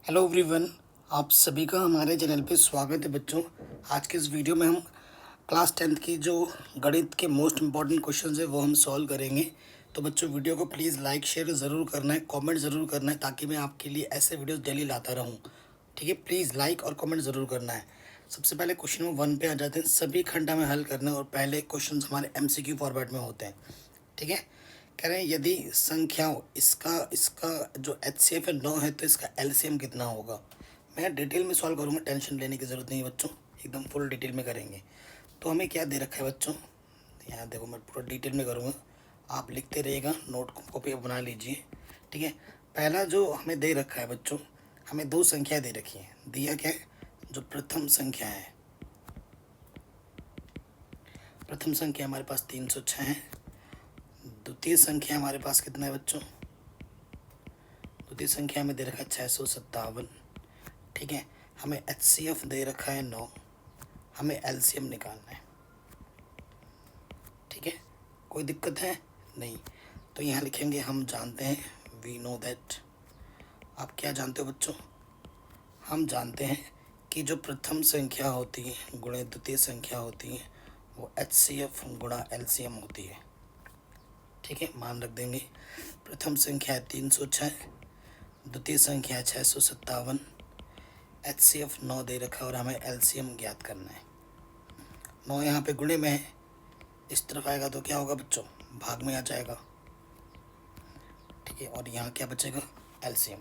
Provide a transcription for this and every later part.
Hello everyone, आप सभी का हमारे चैनल पे स्वागत है बच्चों। आज के इस वीडियो में हम क्लास 10th की जो गणित के मोस्ट इम्पॉर्टेंट क्वेश्चंस है वो हम सॉल्व करेंगे। तो बच्चों वीडियो को प्लीज़ लाइक शेयर ज़रूर करना है, कमेंट ज़रूर करना है ताकि मैं आपके लिए ऐसे वीडियोस डेली लाता रहूं। ठीक है, प्लीज़ लाइक और कमेंट ज़रूर करना है। सबसे पहले क्वेश्चन नंबर 1 पे आ जाते हैं। सभी खंड हमें हल करना है और पहले क्वेश्चन हमारे MCQ फॉर्मेट में होते हैं। ठीक है, कह रहे हैं यदि संख्याओं इसका इसका जो HCF है 9 है तो इसका LCM कितना होगा। मैं डिटेल में सॉल्व करूँगा, टेंशन लेने की ज़रूरत नहीं है बच्चों, एकदम फुल डिटेल में करेंगे। तो हमें क्या दे रखा है बच्चों, यहाँ देखो मैं पूरा डिटेल में करूँगा, आप लिखते रहिएगा, नोट कॉपी बना लीजिए। ठीक है, पहला जो हमें दे रखा है बच्चों, हमें दो संख्या दे रखी है। दिया क्या है, जो प्रथम संख्या है, प्रथम संख्या हमारे पास 306 है। द्वितीय संख्या हमारे पास कितना है बच्चों, द्वितीय संख्या में दे रखा है 657। ठीक है, हमें HCF दे रखा है 9, हमें LCM निकालना है। ठीक है, कोई दिक्कत है नहीं। तो यहाँ लिखेंगे हम जानते हैं, वी नो दैट। आप क्या जानते हो बच्चों, हम जानते हैं कि जो प्रथम संख्या होती है गुणे द्वितीय संख्या होती है वो HCF गुणा LCM होती है। ठीक है, मान रख देंगे। प्रथम संख्या है 306, द्वितीय संख्या है 657, HCF 9 दे रखा है और हमें LCM ज्ञात करना है। 9 यहाँ पे गुणे में है, इस तरफ आएगा तो क्या होगा बच्चों, भाग में आ जाएगा। ठीक है, और यहाँ क्या बचेगा, LCM।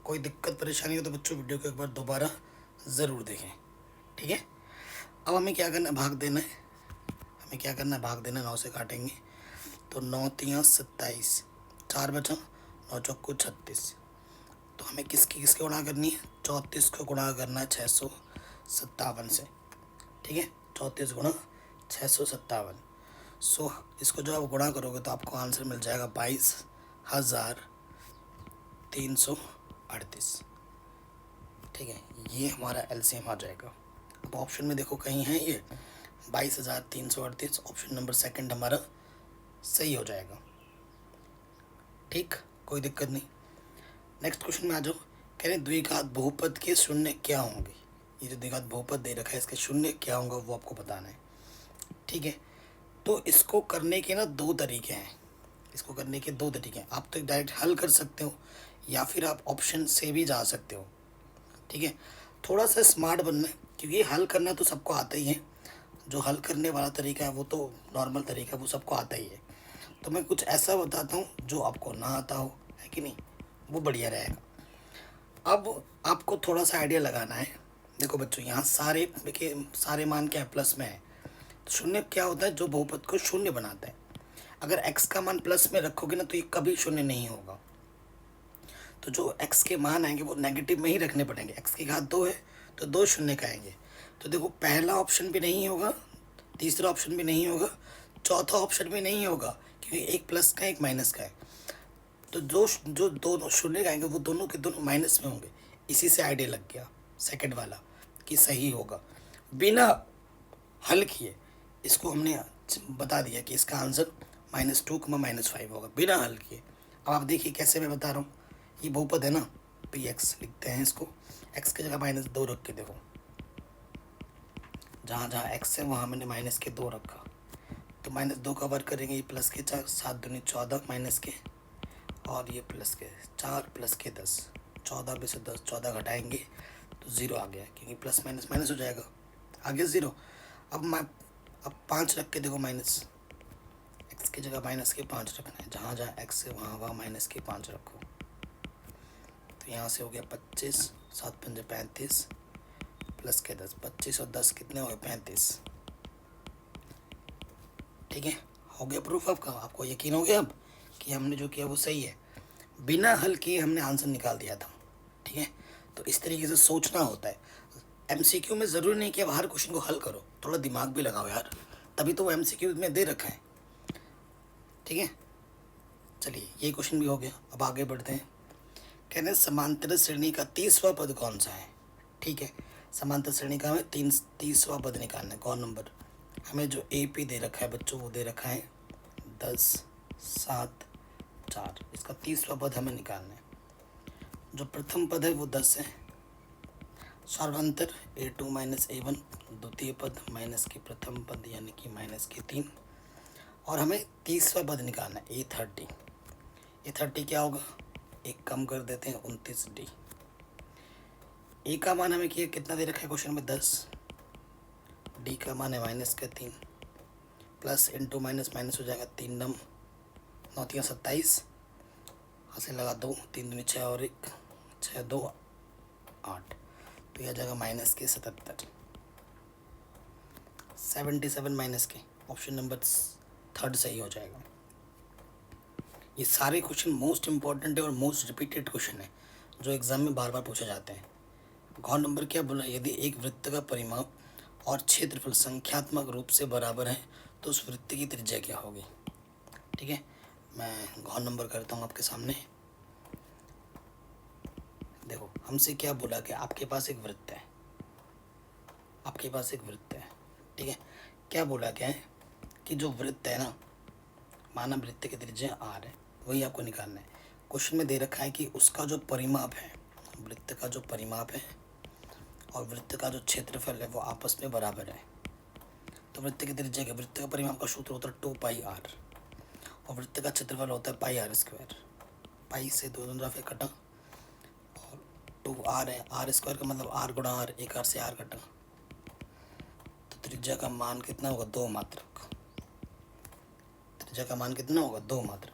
कोई दिक्कत परेशानी हो तो बच्चों वीडियो को एक बार दोबारा ज़रूर देखें। ठीक है, अब हमें क्या करना है, भाग देना है। हमें क्या करना है, भाग देना है। 9 से काटेंगे तो 9 तियाँ 27, 4 बचा, 9 चौको 36। तो हमें किसकी किसके गुणा करनी है, 34 को गुणा करना है 657 से। ठीक है, 34 गुणा 657। इसको जो आप गुणा करोगे तो आपको आंसर मिल जाएगा 22,338। ठीक है, ये हमारा LCM आ जाएगा। अब ऑप्शन में देखो कहीं है ये 22,338, ऑप्शन नंबर सेकंड हमारा सही हो जाएगा। ठीक, कोई दिक्कत नहीं। नेक्स्ट क्वेश्चन में आ जाओ। कह रहे द्विघात बहुपद के शून्य क्या होंगे। ये जो द्विघात बहुपद दे रखा है इसके शून्य क्या होंगे वो आपको बताना है। ठीक है, तो इसको करने के ना दो तरीके हैं। इसको करने के दो तरीके हैं, आप तो डायरेक्ट हल कर सकते हो या फिर आप ऑप्शन से भी जा सकते हो। ठीक है, थोड़ा सा स्मार्ट बनना है क्योंकि हल करना तो सबको आता ही है। जो हल करने वाला तरीका है वो तो नॉर्मल तरीका है, वो सबको आता ही है। तो मैं कुछ ऐसा बताता हूँ जो आपको ना आता हो, है कि नहीं, वो बढ़िया रहेगा। अब आपको थोड़ा सा आइडिया लगाना है। देखो बच्चों, यहाँ सारे देखिए, सारे मान क्या है, प्लस में है। शून्य क्या होता है, जो बहुपद को शून्य बनाता है। अगर x का मान प्लस में रखोगे ना तो ये कभी शून्य नहीं होगा। तो जो x के मान आएंगे वो नेगेटिव में ही रखने पड़ेंगे। x की घात 2 है तो 2 शून्य का आएंगे। तो देखो पहला ऑप्शन भी नहीं होगा, तीसरा ऑप्शन भी नहीं होगा, चौथा ऑप्शन भी नहीं होगा क्योंकि एक प्लस का एक माइनस का है। तो जो जो दोनों शून्य का आएंगे वो दोनों के दोनों माइनस में होंगे। इसी से आइडिया लग गया सेकंड वाला कि सही होगा। बिना हल किए इसको हमने बता दिया कि इसका आंसर -2, -5 होगा, बिना हल किए। अब आप देखिए कैसे मैं बता रहा हूँ। ये बहुपद है ना, px लिखते हैं इसको, x की जगह -2 रख के देखो, जहाँ जहाँ x है वहाँ मैंने -2 रखा। तो -2 का वर्ग करेंगे, ये प्लस के 4, 7 दूनी 14, माइनस के, और ये प्लस के 4 प्लस के 10, 14 में से 10 14 घटाएंगे तो 0 आ गया क्योंकि प्लस माइनस माइनस हो जाएगा, आ गया 0। अब 5 रख के देखो, माइनस एक्स की जगह -5 रखना है, जहाँ जहाँ एक्स है वहाँ वहाँ -5 रखो। तो यहाँ से हो गया 25, 7 पंजे 35, प्लस के 10, 25 और 10 कितने हो गए, 35। ठीक है, हो गया प्रूफ आपका, आपको यकीन हो गया अब कि हमने जो किया वो सही है। बिना हल किए हमने आंसर निकाल दिया था। ठीक है, तो इस तरीके से सोचना होता है। MCQ में ज़रूरी नहीं कि आप हर क्वेश्चन को हल करो, थोड़ा दिमाग भी लगाओ यार, तभी तो वो MCQ में दे रखा है। ठीक है, चलिए ये क्वेश्चन भी हो गया। अब आगे बढ़ते हैं। कहते हैं समांतर श्रेणी का 30वां पद कौन सा है। ठीक है, समांतर श्रेणी का हमें 30वां पद निकालना है। कौन नंबर, हमें जो AP दे रखा है बच्चों वो दे रखा है 10, 7, 4। इसका 30वां पद हमें निकालना है। जो प्रथम पद है वो 10 है। सर्वांतर a2 माइनस a1, द्वितीय पद माइनस के प्रथम पद यानी कि माइनस के 3, और हमें तीसरा पद निकालना है a30। a30 क्या होगा, एक कम कर देते हैं 29d। a का मान हमें कितना दे रखा है क्वेश्चन में 10, d का मान है माइनस का 3, प्लस इंटू माइनस माइनस हो जाएगा 3 नम 9 3 27, हाथ से लगा 2 3 दूनी 6 और 1 6 2 8, तो यह आ जाएगा माइनस के 77 माइनस के, ऑप्शन नंबर 3 सही हो जाएगा। ये सारे क्वेश्चन मोस्ट इंपॉर्टेंट है और मोस्ट रिपीटेड क्वेश्चन है जो एग्जाम में बार बार पूछे जाते हैं। घ नंबर क्या बोला, यदि एक वृत्त का परिमाप और क्षेत्रफल संख्यात्मक रूप से बराबर है तो उस वृत्त की त्रिज्या क्या होगी। ठीक है, मैं घ नंबर करता हूँ आपके सामने। देखो हमसे क्या बोला कि आपके पास एक वृत्त है, आपके पास एक वृत्त है। ठीक है, क्या बोला क्या है कि जो वृत्त है ना, माना वृत्त की त्रिज्या r है, वही आपको निकालना है। क्वेश्चन में दे रखा है कि उसका जो परिमाप है, वृत्त का जो परिमाप है और वृत्त का जो क्षेत्रफल है वो आपस में बराबर है। तो वृत्त की त्रिज्या के वृत्त का परिमाप का सूत्र होता है 2πr और वृत्त का क्षेत्रफल होता है πr²। पाई से दोनों तरफ कटा और 2r है, r² का मतलब r गुणा r, एक r से r कटा, तो त्रिज्या का मान कितना होगा 2 मात्रक। त्रिज्या का मान कितना होगा 2 मात्रक।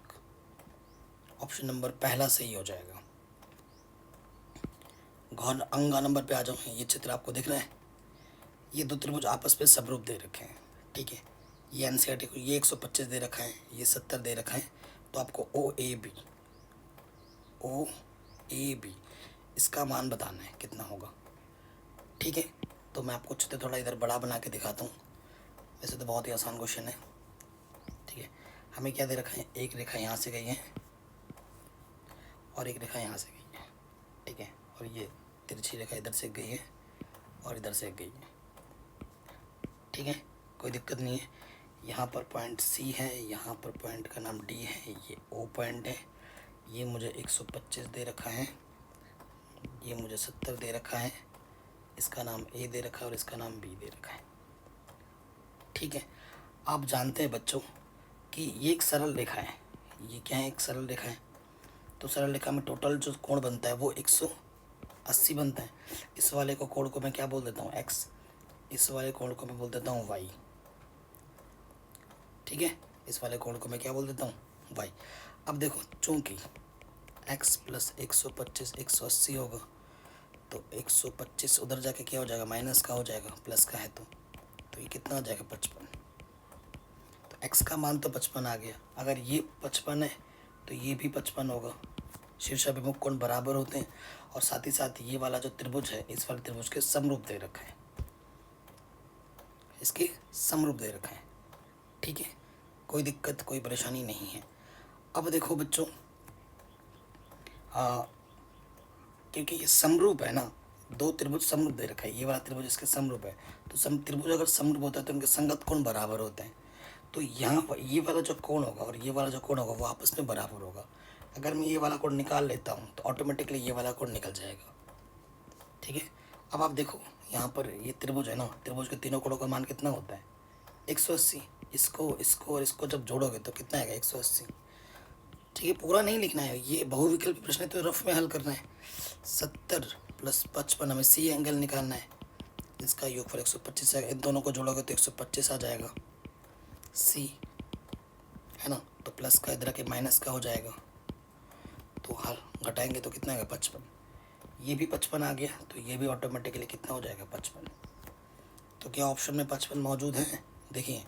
ऑप्शन नंबर पहला सही हो जाएगा। अंग नंबर पे आ जाओ। ये चित्र आपको दिख रहा है, ये दो त्रिभुज आपस में समरूप दे रखे हैं। ठीक है, ये एनसीईआरटी को ये 125 दे रखा है, ये 70 दे रखा है, तो आपको ओ ए बी इसका मान बताना है कितना होगा। ठीक है, तो मैं आपको चित्र थोड़ा इधर बड़ा बना के दिखाता हूँ। वैसे तो बहुत ही आसान क्वेश्चन है। ठीक है, हमें क्या दे रखा है, एक रेखा यहाँ से गई है और एक रेखा यहाँ से गई है। ठीक है, और ये तिरछी रेखा इधर से गई है और इधर से गई है। ठीक है, कोई दिक्कत नहीं है। यहाँ पर पॉइंट सी है, यहाँ पर पॉइंट का नाम डी है, ये ओ पॉइंट है। ये मुझे 125 दे रखा है, ये मुझे 70 दे रखा है, इसका नाम ए दे रखा है और इसका नाम बी दे रखा है। ठीक है, आप जानते हैं बच्चों कि ये एक सरल रेखा है। ये क्या है, एक सरल रेखा है। तो सरल रेखा में टोटल जो कोण बनता है वो 180 बनता है। इस वाले को कोण को मैं क्या बोल देता हूँ x, इस वाले कोण को मैं बोल देता हूँ y। ठीक है, इस वाले कोण को मैं क्या बोल देता हूँ y। अब देखो चूंकि x प्लस 125 180 होगा, तो 125 उधर जाके क्या हो जाएगा, माइनस का हो जाएगा, प्लस का है तो ये कितना आ जाएगा 55। तो x का मान तो 55 आ गया। अगर ये 55 है तो ये भी 55 होगा। शीर्षाभिमुख कोण बराबर होते हैं और साथ ही साथ ये वाला जो त्रिभुज है इस वाले त्रिभुज के समरूप दे रखा है, इसके समरूप दे रखा है। ठीक है, कोई दिक्कत कोई परेशानी नहीं है। अब देखो बच्चों, क्योंकि ये समरूप है ना, दो त्रिभुज समरूप दे रखा है, ये वाला त्रिभुज इसके समरूप है, तो त्रिभुज अगर समरूप होता है तो उनके संगत कोण बराबर होते हैं। तो यहाँ पर ये वाला जो कोण होगा और ये वाला जो कोण होगा वो आपस में बराबर होगा। अगर मैं ये वाला कोण निकाल लेता हूँ तो ऑटोमेटिकली ये वाला कोण निकल जाएगा। ठीक है, अब आप देखो यहाँ पर ये त्रिभुज है ना, त्रिभुज के तीनों कोणों का मान कितना होता है 180। इसको और इसको जब जोड़ोगे तो कितना आएगा 180। ठीक है, पूरा नहीं लिखना है, ये बहुविकल्पी प्रश्न है तो रफ में हल करना है। 70 प्लस 55 हमें सी एंगल निकालना है, इसका योगफल 125 है। इन दोनों को जोड़ोगे तो 125 आ जाएगा सी, है ना। तो प्लस का इधर के माइनस का हो जाएगा, तो हल घटाएंगे तो कितना आएगा 55। ये भी 55 आ गया, तो ये भी ऑटोमेटिकली कितना हो जाएगा 55। तो क्या ऑप्शन में 55 मौजूद है, देखिए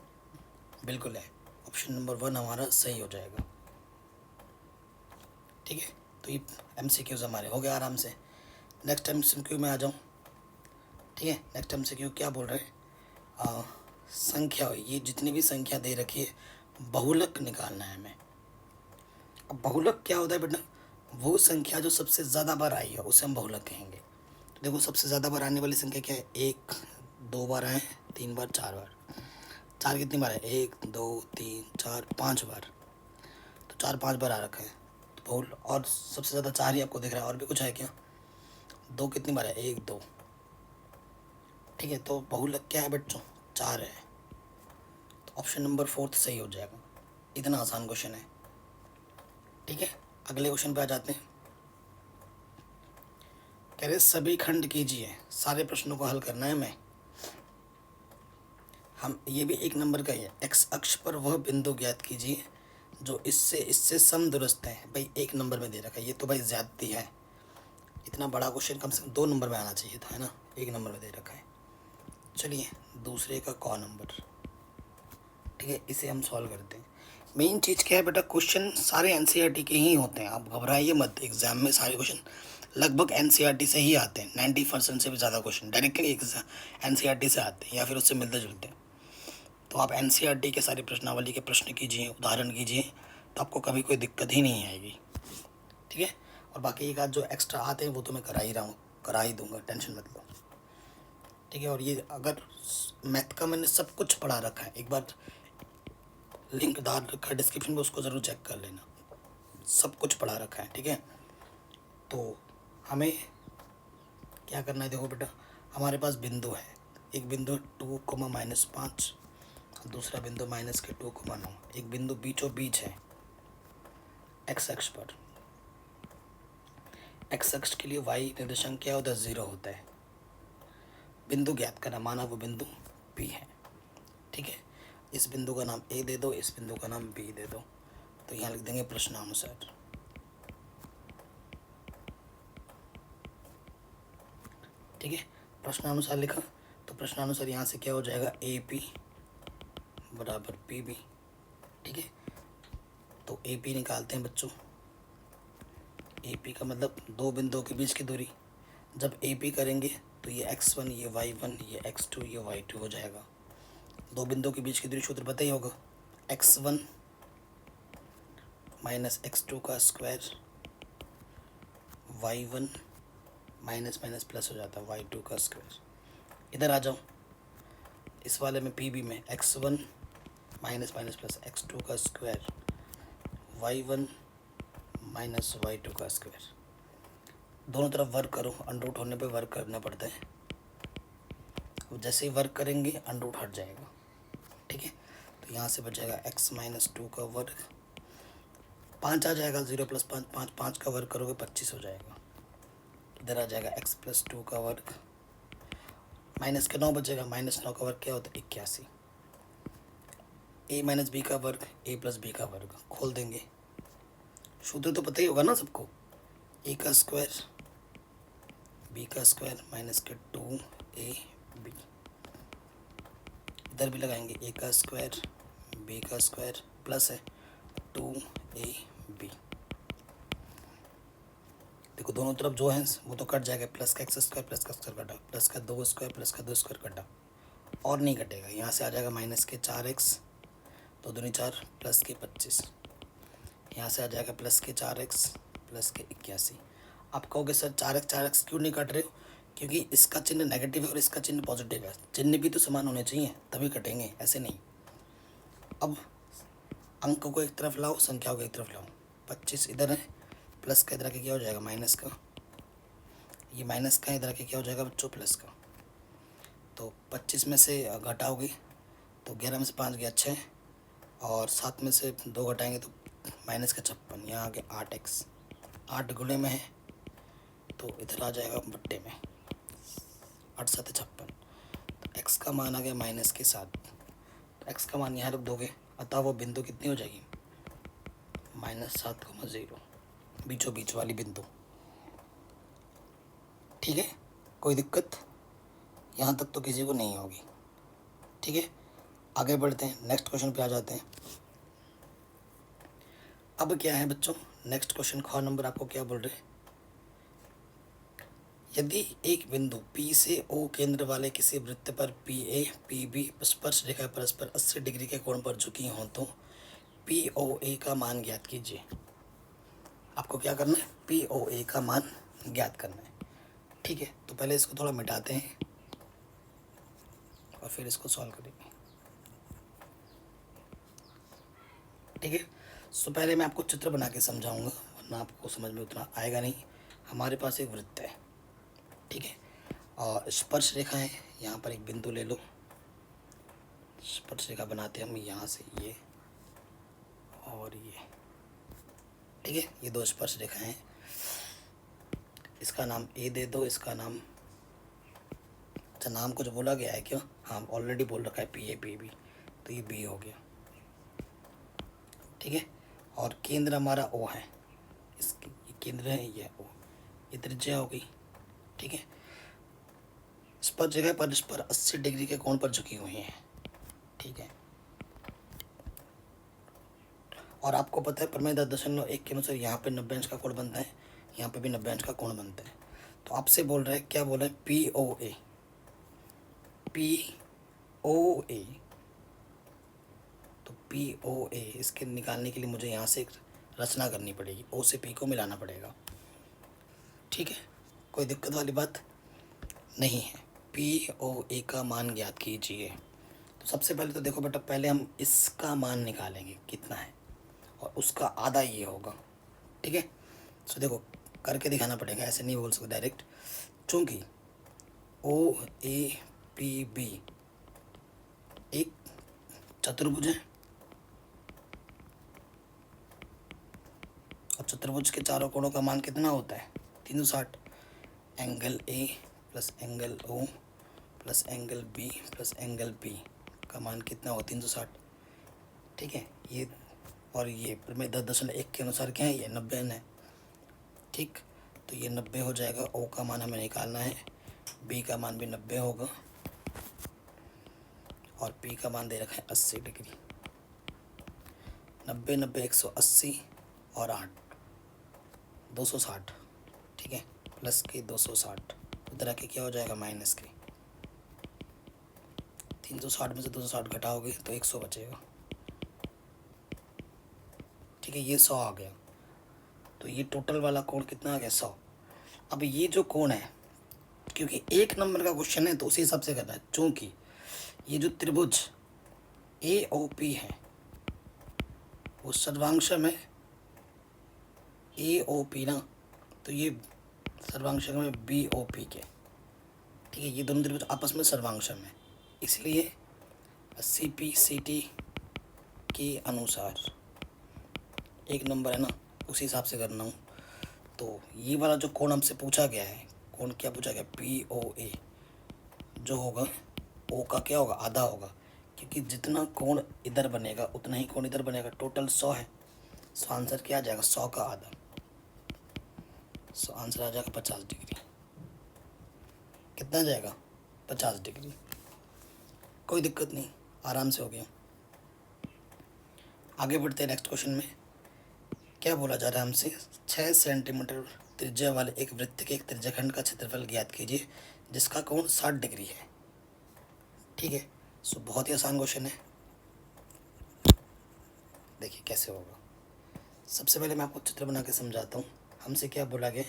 बिल्कुल है। ऑप्शन नंबर 1 हमारा सही हो जाएगा। ठीक है, तो ये MCQs हमारे हो गए आराम से। नेक्स्ट MCQ में आ जाऊँ। ठीक है, नेक्स्ट MCQ क्या बोल रहे हैं, संख्या, ये जितनी भी संख्या दे रखी है बहुलक निकालना है हमें। अब बहुलक क्या होता है बेटा, वो संख्या जो सबसे ज़्यादा बार आई है उसे हम बहुलक कहेंगे। तो देखो सबसे ज़्यादा बार आने वाली संख्या क्या है, 1 2 बार आए, 3 बार 4 बार। 4 कितनी बार है, 1 2 3 4 5 बार, तो 4 5 बार आ रखा है। तो बहुल, और सबसे ज़्यादा 4 ही आपको दिख रहा है, और भी कुछ है क्या? 2 कितनी बार है? 1 2, ठीक है। तो बहुल क्या है बच्चों? 4 है। तो ऑप्शन नंबर 4 सही हो जाएगा। इतना आसान क्वेश्चन है, ठीक है। अगले क्वेश्चन पे आ जाते हैं। कह रहे सभी खंड कीजिए, सारे प्रश्नों को हल करना है हमें। हम ये भी 1 नंबर का ही है। एक्स अक्ष पर वह बिंदु ज्ञात कीजिए जो इससे इससे समदूरस्थ है। भाई 1 नंबर में दे रखा है, ये तो भाई ज्यादती है। इतना बड़ा क्वेश्चन कम से कम 2 नंबर में आना चाहिए था, है ना। 1 नंबर में दे रखा है। चलिए दूसरे का क नंबर, ठीक है, इसे हम सॉल्व करते हैं। मेन चीज़ क्या है बेटा, क्वेश्चन सारे एनसीईआरटी के ही होते हैं, आप घबराइए मत। एग्जाम में सारे क्वेश्चन लगभग एनसीईआरटी से ही आते हैं। 90% से भी ज़्यादा क्वेश्चन डायरेक्टली एनसीईआरटी से आते हैं या फिर उससे मिलते जुलते हैं। तो आप एनसीईआरटी के सारे प्रश्नावली के प्रश्न कीजिए, उदाहरण कीजिए, तो आपको कभी कोई दिक्कत ही नहीं आएगी, ठीक है। और बाकी एक आध जो एक्स्ट्रा आते हैं वो तो मैं करा ही रहा हूँ, करा ही दूंगा, टेंशन मत लो, ठीक है। और ये अगर मैथ का मैंने सब कुछ पढ़ा रखा है, एक बार लिंक डाल रखा है डिस्क्रिप्शन में, उसको ज़रूर चेक कर लेना, सब कुछ पढ़ा रखा है, ठीक है। तो हमें क्या करना है, देखो बेटा, हमारे पास बिंदु है, एक बिंदु 2,-5, दूसरा बिंदु -2,9, एक बिंदु बीचों बीच है एक्स अक्ष पर। एक्स अक्ष के लिए वाई निर्देशांक क्या होता है? 0 होता है। बिंदु ज्ञात करना, माना वो बिंदु पी है, ठीक है। इस बिंदु का नाम ए दे दो, इस बिंदु का नाम बी दे दो। तो यहाँ लिख देंगे प्रश्नानुसार, ठीक है। प्रश्नानुसार लिखा तो प्रश्नानुसार यहाँ से क्या हो जाएगा? ए पी बराबर पी बी, ठीक है। तो ए पी निकालते हैं बच्चों। ए पी का मतलब 2 बिंदुओं के बीच की दूरी। जब ए पी करेंगे तो ये x1, ये y1, ये x2, ये y2 हो जाएगा। 2 बिंदुओं के बीच की दूरी सूत्र पता ही होगा, x1 माइनस x2 का square, y1 minus minus plus हो जाता है y2 का स्क्वायर। इधर आ जाओ, इस वाले में पी बी में x1 minus minus plus x2 का स्क्वायर, y1 माइनस y2 का स्क्वायर। दोनों तरफ वर्क करो, अंडर रूट होने पे वर्क करना पड़ता है। अब जैसे ही वर्क करेंगे अंडर रूट हट जाएगा, ठीक है। तो यहाँ से बच जाएगा x-2 का वर्ग, 5 आ जाएगा, 0 + 5 5, 5 का वर्ग करोगे 25 हो जाएगा। इधर आ जाएगा x+2 का वर्ग, माइनस के 9 बचेगा, -9 का वर्ग क्या होता है? 81। a - b का वर्ग, a + b का वर्ग, खोल देंगे। सूत्र तो पता ही होगा ना सबको, a का स्क्वायर b का स्क्वायर माइनस के 2ab। इधर भी लगाएंगे, a का स्क्वायर b का स्क्वायर प्लस है 2ab। देखो दोनों तरफ जो है वो तो कट जाएगा, प्लस का x स्क्वायर प्लस का स्क्वायर कटा, प्लस का 2 स्क्वायर प्लस का 2 स्क्वायर कटा, और नहीं कटेगा। यहाँ से आ जाएगा माइनस के 4x, 2 दूनी 4 प्लस के 25। यहाँ से आ जाएगा प्लस के 4x प्लस के 81। आप कहोगे सर 4x क्यों नहीं कट रहे हो? क्योंकि इसका चिन्ह नेगेटिव है और इसका चिन्ह पॉजिटिव है, चिन्ह भी तो समान होने चाहिए तभी कटेंगे, ऐसे नहीं। अब अंक को एक तरफ लाओ, संख्याओं को एक तरफ लाओ। 25 इधर है, प्लस का इधर के क्या हो जाएगा? माइनस का। ये माइनस का इधर के क्या हो जाएगा बच्चों? प्लस का। तो 25 में से घटाओगे तो 11 में से 5 गया 6, और 7 में से 2 घटाएंगे तो माइनस का 56। यहाँ आगे 8x, 8 गुणे में है तो इधर आ जाएगा बट्टे में, 8 7 56। तो x का मान आ गया माइनस के 7। तो x का मान यहाँ रख दोगे, अतः वो बिंदु कितनी हो जाएगी? -7,0, बीचों बीच वाली बिंदु, ठीक है। कोई दिक्कत यहाँ तक तो किसी को नहीं होगी, ठीक है। आगे बढ़ते हैं, नेक्स्ट क्वेश्चन पे आ जाते हैं। अब क्या है बच्चों, नेक्स्ट क्वेश्चन ख नंबर आपको क्या बोल रहे हैं? यदि एक बिंदु P से O केंद्र वाले किसी वृत्त पर PA PB स्पर्श रेखा परस्पर 80 डिग्री के कोण पर झुकी हों तो POA का मान ज्ञात कीजिए। आपको क्या करना है? POA का मान ज्ञात करना है, ठीक है। तो पहले इसको थोड़ा मिटाते हैं और फिर इसको सॉल्व करेंगे, ठीक है। तो पहले मैं आपको चित्र बना के समझाऊंगा, वरना आपको समझ में उतना आएगा नहीं। हमारे पास एक वृत्त है, ठीक है, और स्पर्श रेखा है। यहाँ पर एक बिंदु ले लो, स्पर्श रेखा बनाते हैं हम यहाँ से, ये और ये, ठीक है। ये दो स्पर्श रेखाएं हैं, इसका नाम ए दे दो, इसका नाम, अच्छा नाम कुछ बोला गया है क्या? हाँ ऑलरेडी बोल रखा है पी ए पी बी, तो ये बी हो गया, ठीक है। और केंद्र हमारा ओ है, इसकी ये केंद्र है, ये ओ, ये त्रिज्या हो गई, ठीक है। स्पर्श जगह परस्पर 80 डिग्री के कोण पर झुकी हुई हैं, ठीक है। और आपको पता है प्रमेय 10.1 के अनुसार यहाँ पे 90 अंश का कोण बनता है, यहाँ पे भी 90 अंश का कोण बनता है। तो आपसे बोल रहे हैं, क्या बोल रहे हैं? पी ओ ए, पी ओ ए, तो पी ओ ए इसके निकालने के लिए मुझे यहाँ से एक रचना करनी पड़ेगी, ओ से पी को मिलाना पड़ेगा, ठीक है। कोई दिक्कत वाली बात नहीं है। पी ओ ए का मान ज्ञात कीजिए। तो सबसे पहले तो देखो बेटा, पहले हम इसका मान निकालेंगे कितना है, और उसका आधा ये होगा, ठीक है। तो देखो करके दिखाना पड़ेगा, ऐसे नहीं बोल सकते डायरेक्ट, चूँकि ओ ए पी बी एक चतुर्भुज है, और चतुर्भुज के चारों कोणों का मान कितना होता है? 360। Angle A plus angle O plus angle B plus angle B का मान कितना हो? 360, ठीक है। ये और ये प्रमेय 10.1 के अनुसार क्या है? ये 90 है, ठीक। तो ये 90 हो जाएगा, ओ का मान हमें निकालना है, बी का मान भी 90 होगा, और पी का मान दे रखा है 80 डिग्री। 90 90 180 और 8 260, ठीक है, प्लस के 260, इधर आके क्या हो जाएगा? माइनस के। 360 में से 260 घटाओगे तो 100 बचेगा, ठीक है। ये 100 आ गया, तो ये टोटल वाला कोण कितना आ गया? 100। अब ये जो कोण है, क्योंकि 1 नंबर का क्वेश्चन है तो उसी हिसाब से करना है, चूँकि ये जो त्रिभुज ए ओ पी है वो सर्वांशम है, ए ओ पी ना, तो ये सर्वांशम है बी ओ पी के, ठीक है। ये दोनों त्रिभुज आपस में सर्वांशम है, इसलिए सी पी सी टी के अनुसार 1 नंबर है ना, उसी हिसाब से करना हूँ। तो ये वाला जो कोण हमसे पूछा गया है, कोण क्या पूछा गया? पी ओ ए, जो होगा ओ का क्या होगा? आधा होगा, क्योंकि जितना कोण इधर बनेगा उतना ही कोण इधर बनेगा। टोटल 100 है, सो आंसर क्या आ जाएगा? 100 का आधा, सो आंसर आ जाएगा 50 डिग्री। कितना आ जाएगा? 50 डिग्री। कोई दिक्कत नहीं, आराम से हो गया। आगे बढ़ते हैं नेक्स्ट क्वेश्चन में। क्या बोला जा रहा है हमसे? 6 सेंटीमीटर त्रिज्या वाले एक वृत्त के एक त्रिज्याखंड का क्षेत्रफल ज्ञात कीजिए जिसका कोण 60 डिग्री है, ठीक है। सो बहुत ही आसान क्वेश्चन है, देखिए कैसे होगा। सबसे पहले मैं आपको चित्र बना के समझाता हूँ। हमसे क्या बोला गया?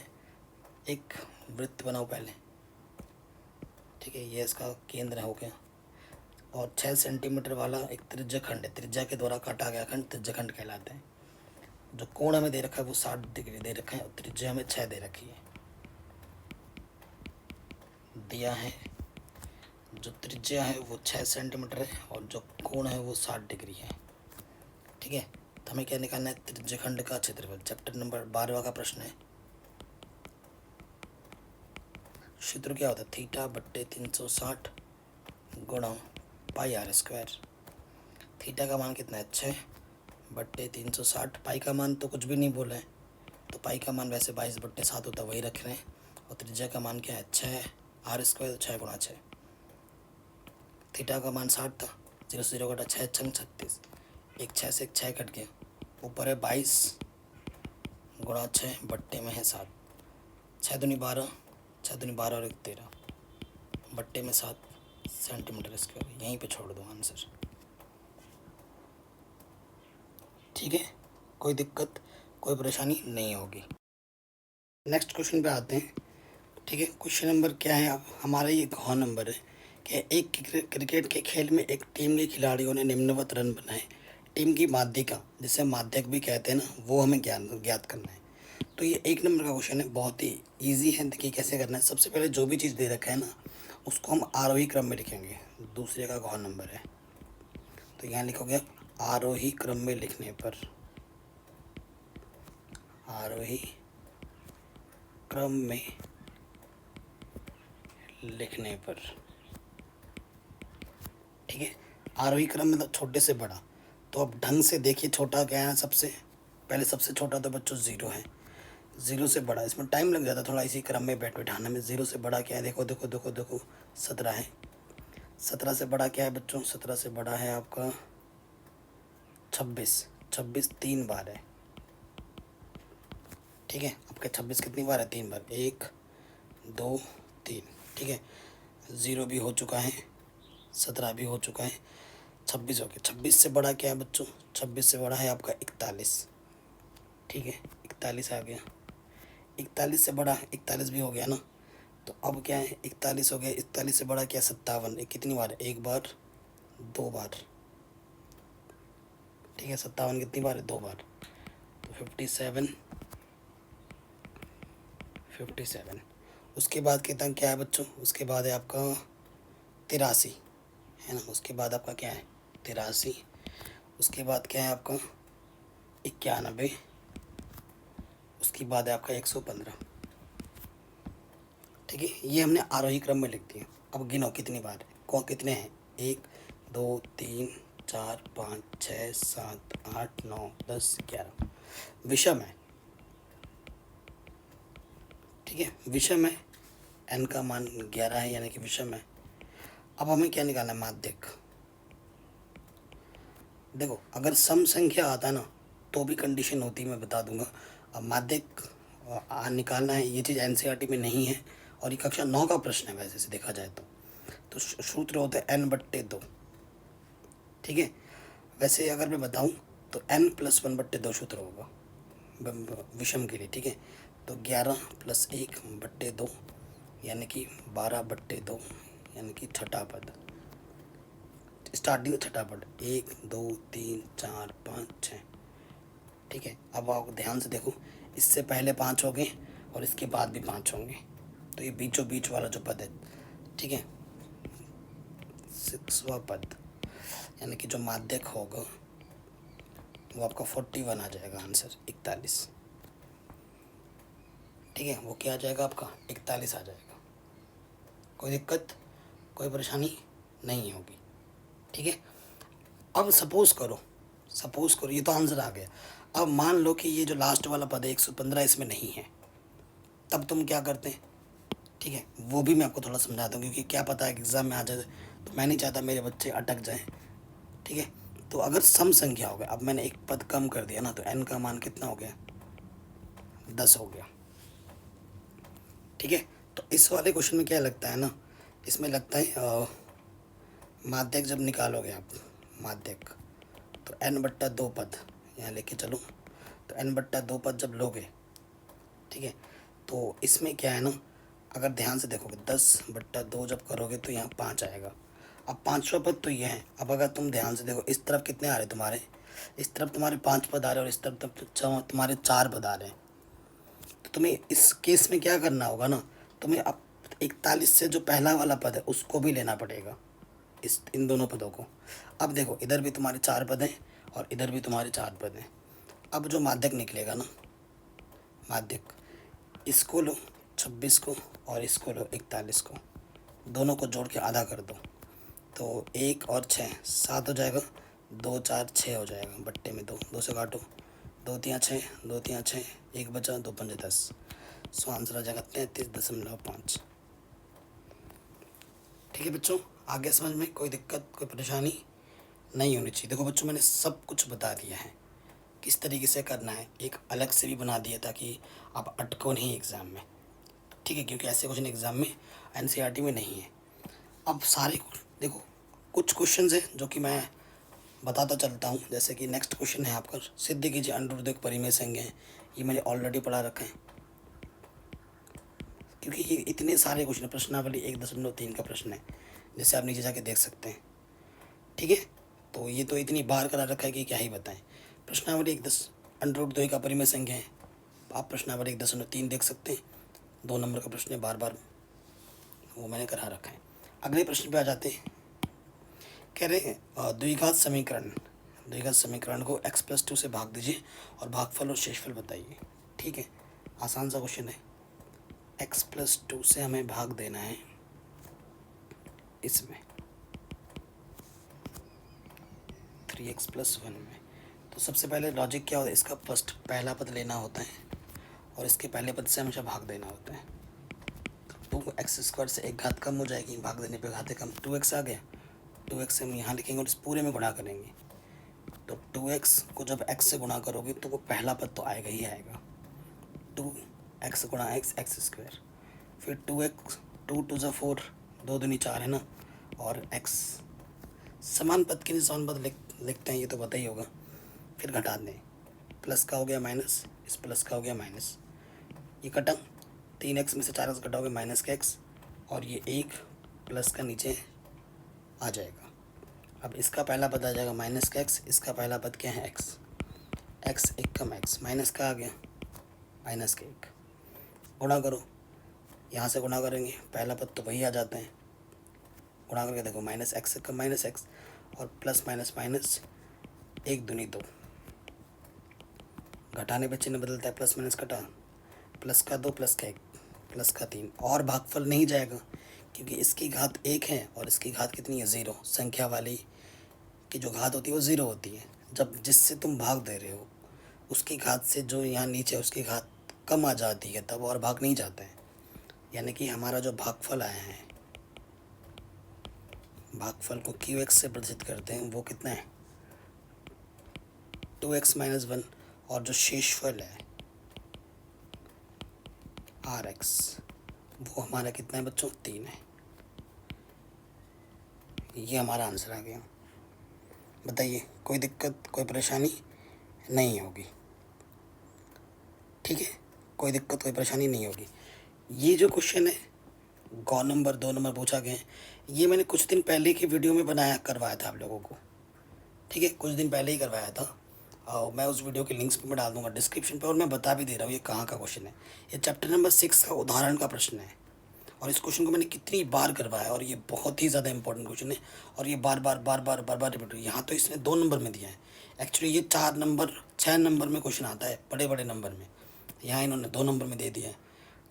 एक वृत्त बनाओ पहले, ठीक है, ये इसका केंद्र हो गया, और 6 सेंटीमीटर वाला एक त्रिज्याखंड है, त्रिज्या के द्वारा काटा गया खंड त्रिज्याखंड कहलाता है। जो कोण हमें दे रखा है वो 60 डिग्री दे रखा है, और त्रिज्या हमें 6 दे रखी है, दिया है। जो त्रिज्या है वो 6 सेंटीमीटर है, और जो कोण है वो 60 डिग्री है, ठीक है। तो हमें क्या निकालना है? त्रिज्याखंड का क्षेत्रफल। चैप्टर नंबर 12 का प्रश्न है। सूत्र क्या होता है? थीटा बट्टे 360 गुणा पाई आर स्क्वायर। थीटा का मान कितना है? 6 बट्टे 360। पाई का मान तो कुछ भी नहीं बोला है, तो पाई का मान वैसे 22/7 होता है, वही रख रहे हैं। और त्रिज्या का मान क्या है? 6, आर स्क्वायर 6 गुणा 6। थीटा का मान 60 था, 0 से 0 कटा, 6 छंग 36, एक 6 से एक 6 कट गया, ऊपर है 22 गुणा 6 बट्टे में है 7, 6 दूनी 12, 6 दूनी 12 और 1 13, बट्टे में 7 सेंटीमीटर स्क्वायर। यहीं पे छोड़ दो आंसर, ठीक है। कोई दिक्कत कोई परेशानी नहीं होगी। नेक्स्ट क्वेश्चन पे आते हैं, ठीक है। क्वेश्चन नंबर क्या है? अब हमारा ये घ नंबर है कि एक क्रिकेट के खेल में एक टीम के खिलाड़ियों ने निम्नवत रन बनाए। टीम की माध्यिका, जिसे माध्यक भी कहते हैं ना, वो हमें ज्ञात करना है। तो ये 1 नंबर का क्वेश्चन है, बहुत ही इजी है। देखिए कैसे करना है। सबसे पहले जो भी चीज़ दे रखा है ना उसको हम आरोही क्रम में लिखेंगे। दूसरे का गौर नंबर है तो यहाँ लिखोगे आरोही क्रम में लिखने पर, आरोही क्रम में लिखने पर, ठीक है। आरोही क्रम में मतलब छोटे से बड़ा। तो अब ढंग से देखिए छोटा क्या है। सबसे पहले सबसे छोटा तो बच्चों 0 है। 0 से बड़ा, इसमें टाइम लग जाता थोड़ा इसी क्रम में बैठाने में। 0 से बड़ा क्या है, देखो देखो देखो देखो 17 है। 17 से बड़ा क्या है बच्चों, 17 से बड़ा है आपका 26। 26 3 बार है, ठीक है। आपके 26 कितनी बार है, 3 बार, 1 2 3, ठीक है। 0 भी हो चुका है, 17 भी हो चुका है, 26 हो गया। 26 से बड़ा क्या है बच्चों, 26 से बड़ा है आपका 41, ठीक है। 41 आ गया। 41 से बड़ा 41 भी हो गया ना। तो अब क्या है, 41 हो गया। 41 से बड़ा क्या है, 57। कितनी बार है, 1 बार 2 बार, ठीक है। 57 कितनी बार है, 2 बार। तो 57 57। उसके बाद कितना क्या है बच्चों, उसके बाद है आपका 83, है ना। उसके बाद आपका क्या है 83। उसके बाद क्या है आपका 91। उसके बाद है आपका 115, ठीक है। ये हमने आरोही क्रम में लिख दिया। अब गिनो कितनी बार है, कौन कितने हैं, 1 2 3 4 5 6 7 8 9 10 11। विषम है, ठीक है। विषम है, n का मान 11 है यानी कि विषम है। अब हमें क्या निकालना है, माध्यक। देखो अगर सम संख्या आता ना तो भी कंडीशन होती, मैं बता दूंगा। अब माध्यक निकालना है, ये चीज़ एनसीईआरटी में नहीं है और ये कक्षा 9 का प्रश्न है वैसे से देखा जाए तो सूत्र होता है n/2, ठीक है। वैसे अगर मैं बताऊं तो n+1/2 सूत्र होगा विषम के लिए, ठीक है। तो 11 + 1/2 यानी कि 12/2 यानी कि छठा पद, स्टार्टिंग छठा पद, 1 2 3 4 5 6, ठीक है। अब आप ध्यान से देखो, इससे पहले 5 हो गए और इसके बाद भी 5 होंगे। तो ये बीचों बीच वाला जो पद है, ठीक है, 6वां पद, यानी कि जो माध्यक होगा वो आपका 41 आ जाएगा आंसर, 41, ठीक है। वो क्या आ जाएगा आपका 41 आ जाएगा। कोई दिक्कत, कोई परेशानी नहीं होगी, ठीक है। अब सपोज करो ये तो आंसर आ गया। अब मान लो कि ये जो लास्ट वाला पद है 115 इसमें नहीं है, तब तुम क्या करते हैं, ठीक है। वो भी मैं आपको थोड़ा समझाता हूँ क्योंकि क्या पता है एग्ज़ाम में आ जाए, तो मैं नहीं चाहता मेरे बच्चे अटक जाएं, ठीक है। तो अगर सम संख्या हो गया, अब मैंने एक पद कम कर दिया ना तो n का मान कितना हो गया, 10 हो गया, ठीक है। तो इस वाले क्वेश्चन में क्या लगता है ना, इसमें लगता है माध्यक जब निकालोगे आप, माध्यक तो n/2 पद यहाँ लेके चलो। तो n/2 पद जब लोगे, ठीक है, तो इसमें क्या है ना, अगर ध्यान से देखोगे 10/2 जब करोगे तो यहाँ 5 आएगा। अब 5वां पद तो ये है। अब अगर तुम ध्यान से देखो इस तरफ कितने आ रहे तुम्हारे, इस तरफ तुम्हारे 5 पद आ रहे और इस तरफ तुम्हारे 4 पद आ रहे हैं। तो तुम्हें इस केस में क्या करना होगा ना, तुम्हें अब 41 से जो पहला वाला पद है उसको भी लेना पड़ेगा, इन दोनों पदों को। अब देखो इधर भी तुम्हारे 4 पद हैं और इधर भी तुम्हारे 4 पद हैं। अब जो माध्यक निकलेगा ना, माध्यक, इसको लो 26 को और इसको लो 41 को, दोनों को जोड़ के आधा कर दो। तो 1 और 6 7 हो जाएगा, 2 4 6 हो जाएगा, बट्टे में 2 से काटो, 2 3 6, 2 3 6, 1 बचा, 2 5 10। सो आंसर आ जाएगा 33.5। ठीक है बच्चों, आगे समझ में कोई दिक्कत कोई परेशानी नहीं होनी चाहिए। देखो बच्चों मैंने सब कुछ बता दिया है किस तरीके से करना है, एक अलग से भी बना दिया ताकि आप अटको नहीं एग्ज़ाम में, ठीक है, क्योंकि ऐसे क्वेश्चन एग्ज़ाम में एनसीईआरटी में नहीं है। अब सारे देखो कुछ क्वेश्चंस हैं जो कि मैं बताता चलता हूँ। जैसे कि नेक्स्ट क्वेश्चन है आपका, सिद्ध कीजिए अनुर्ध्व परिमेय संज्ञा है। ये मैंने ऑलरेडी पढ़ा रखा है क्योंकि ये इतने सारे क्वेश्चन, प्रश्नावली 1.3 का प्रश्न है, जैसे आप नीचे जाके देख सकते हैं, ठीक है। तो ये तो इतनी बार करा रखा है कि क्या ही बताएं। प्रश्नावली 1.10 अनुर्ध्व का परिमेय संज्ञा है, आप प्रश्न नंबर 1.3 देख सकते हैं, 2 नंबर का प्रश्न है, बार बार वो मैंने करा रखा है। अगले प्रश्न पे आ जाते हैं। कह रहे हैं द्विघात समीकरण को x+2 से भाग दीजिए और भागफल और शेषफल बताइए। ठीक है, आसान सा क्वेश्चन है। x+2 से हमें भाग देना है इसमें 3x+1 में। तो सबसे पहले लॉजिक क्या होता है, इसका फर्स्ट पहला पद लेना होता है और इसके पहले पद से हमेशा भाग देना होता है। तो 2x² से एक घात कम हो जाएगी, भाग देने पे घातें कम, 2x आ गया। 2x हम यहाँ लिखेंगे और इस पूरे में गुणा करेंगे। तो 2x को जब x से गुणा करोगे तो वो पहला पद तो आएगा ही आएगा, 2x गुणा x² फिर 2x, 2 2 ज़ा 4, 2 दूनी 4 है ना, और x समान पद के लिए समान पद लिखते हैं, ये तो पता ही होगा। फिर घटा दें, प्लस का हो गया माइनस, इस प्लस का हो गया माइनस, ये कटा, 3x में से 4x घटाओगे माइनस का x, और ये 1 प्लस का नीचे आ जाएगा। अब इसका पहला पद आ जाएगा माइनस का x, इसका पहला पद क्या है x, x 1 कम x, माइनस का आ गया माइनस का 1, गुणा करो, यहाँ से गुणा करेंगे पहला पद तो वही आ जाता है, गुणा करके देखो माइनस x कम माइनस x और प्लस माइनस माइनस, 1 दूनी 2, घटाने पे चिन्ह बदलता है, प्लस माइनस कटा, प्लस का 2 प्लस का 1 प्लस का 3, और भागफल नहीं जाएगा क्योंकि इसकी घात 1 है और इसकी घात कितनी है 0। संख्या वाली की जो घात होती है वो 0 होती है। जब जिससे तुम भाग दे रहे हो उसकी घात से जो यहाँ नीचे उसकी घात कम आ जाती है तब और भाग नहीं जाता है। यानी कि हमारा जो भागफल आया है, भागफल को QX से प्रदर्शित करते हैं, वो कितना है 2x - 1, और जो शेषफल है RX वो हमारा कितना है बच्चों 3 है। ये हमारा आंसर आ गया। बताइए कोई दिक्कत कोई परेशानी नहीं होगी, ठीक है, कोई दिक्कत कोई परेशानी नहीं होगी। ये जो क्वेश्चन है गौ नंबर 2 नंबर पूछा गया है, ये मैंने कुछ दिन पहले की वीडियो में करवाया था आप लोगों को, ठीक है, कुछ दिन पहले ही करवाया था। और मैं उस वीडियो के लिंक्स पे मैं डाल दूंगा डिस्क्रिप्शन पे, और मैं बता भी दे रहा हूँ ये कहाँ का क्वेश्चन है। ये चैप्टर नंबर 6 का उदाहरण का प्रश्न है, और इस क्वेश्चन को मैंने कितनी बार करवाया, और ये बहुत ही ज़्यादा इंपॉर्टेंट क्वेश्चन है, और ये बार बार रिपीट हुई। यहाँ तो इसने 2 नंबर में दिया है, एक्चुअली ये 4 नंबर 6 नंबर में क्वेश्चन आता है बड़े बड़े नंबर में, यहाँ इन्होंने 2 नंबर में दे दिया है।